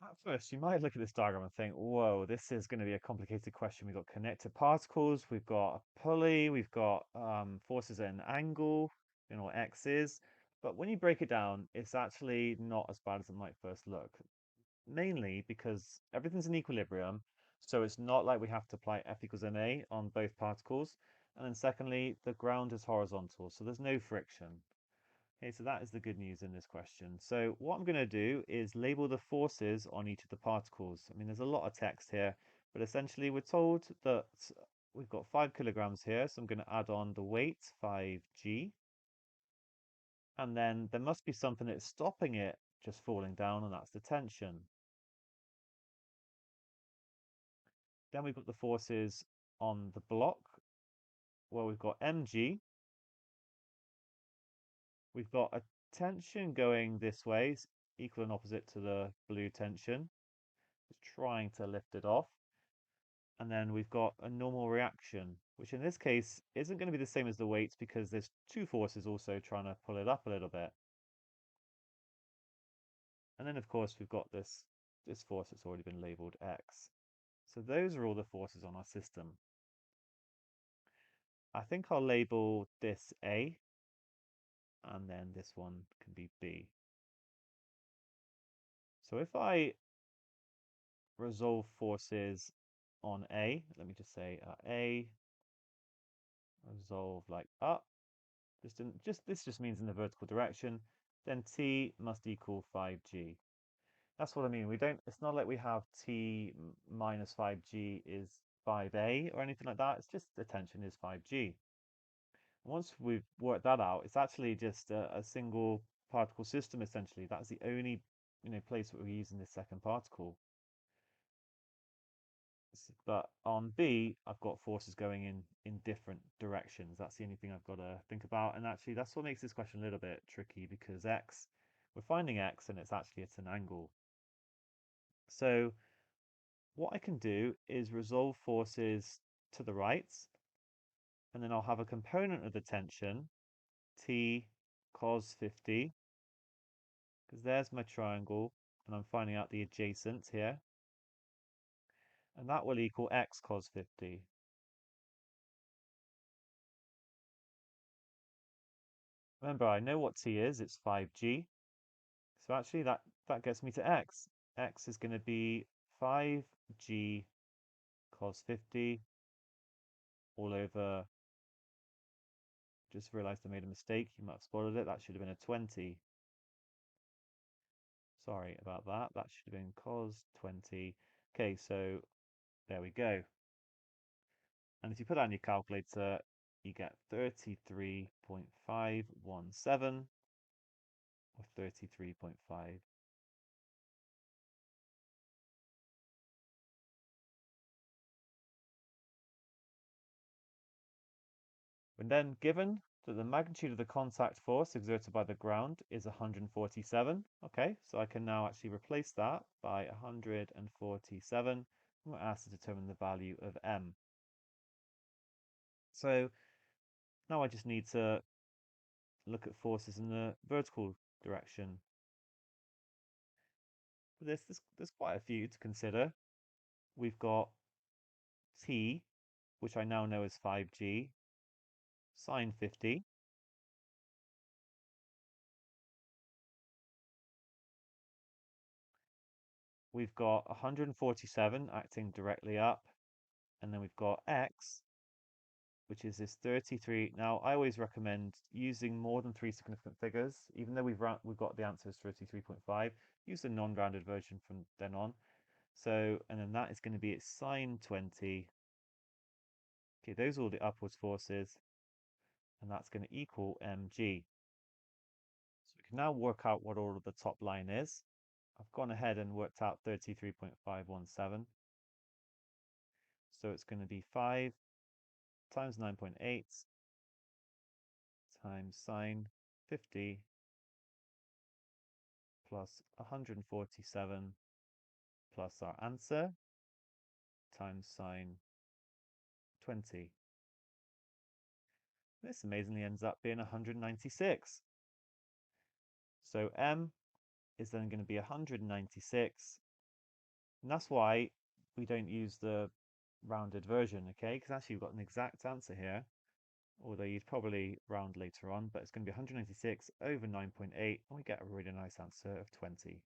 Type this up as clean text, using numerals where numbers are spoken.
At first, you might look at this diagram and think, whoa, this is going to be a complicated question. We've got connected particles, we've got a pulley, we've got forces at an angle, what X is. But when you break it down, it's actually not as bad as it might first look. Mainly because everything's in equilibrium, so it's not like we have to apply F equals ma on both particles. And then secondly, the ground is horizontal, so there's no friction. Okay, so that is the good news in this question. So what I'm going to do is label the forces on each of the particles. I mean, there's a lot of text here, but essentially we're told that we've got 5 kilograms here, so I'm going to add on the weight, 5g, and then there must be something that's stopping it just falling down, and that's the tension. Then we've got the forces on the block. Well, we've got mg, we've got a tension going this way, equal and opposite to the blue tension. Just trying to lift it off. And then we've got a normal reaction, which in this case isn't going to be the same as the weights because there's two forces also trying to pull it up a little bit. And then of course we've got this force that's already been labeled X. So those are all the forces on our system. I think I'll label this A, and then this one can be B. So if I resolve forces on A, let me just say A, resolve like up, this just means in the vertical direction, then T must equal 5G. That's what I mean. It's not like we have T minus 5G is 5A or anything like that. It's just the tension is 5G. Once we've worked that out, it's actually just a single particle system essentially. That's the only place that we're using this second particle. But on B, I've got forces going in different directions. That's the only thing I've got to think about. And actually, that's what makes this question a little bit tricky because we're finding X and it's an angle. So what I can do is resolve forces to the right, and then I'll have a component of the tension, T cos 50, because there's my triangle, and I'm finding out the adjacent here, and that will equal X cos 50. Remember, I know what T is, it's 5G. So actually that gets me to X. X is going to be 5G cos 50 all over. Just realized I made a mistake. You might have spotted it. That should have been a 20. Sorry about that. That should have been cos 20. Okay, so there we go. And if you put that in your calculator, you get 33.517 or 33.5. When then given that the magnitude of the contact force exerted by the ground is 147, okay, so I can now actually replace that by 147. And we're asked to determine the value of m. So now I just need to look at forces in the vertical direction. For this, there's quite a few to consider. We've got t, which I now know is 5g, sine 50. We've got 147 acting directly up, and then we've got x, which is this 33. Now, I always recommend using more than three significant figures, even though we've got the answer is 33.5, use the non-rounded version from then on. So, and then that is going to be its sine 20. Okay, those are all the upwards forces, and that's going to equal mg. So we can now work out what all of the top line is. I've gone ahead and worked out 33.517. So it's going to be 5 times 9.8 times sine 50 plus 147 plus our answer times sine 20. This amazingly ends up being 196. So m is then going to be 196 And that's why we don't use the rounded version, okay? Because actually we've got an exact answer here, although you'd probably round later on, but it's going to be 196 over 9.8, and we get a really nice answer of 20.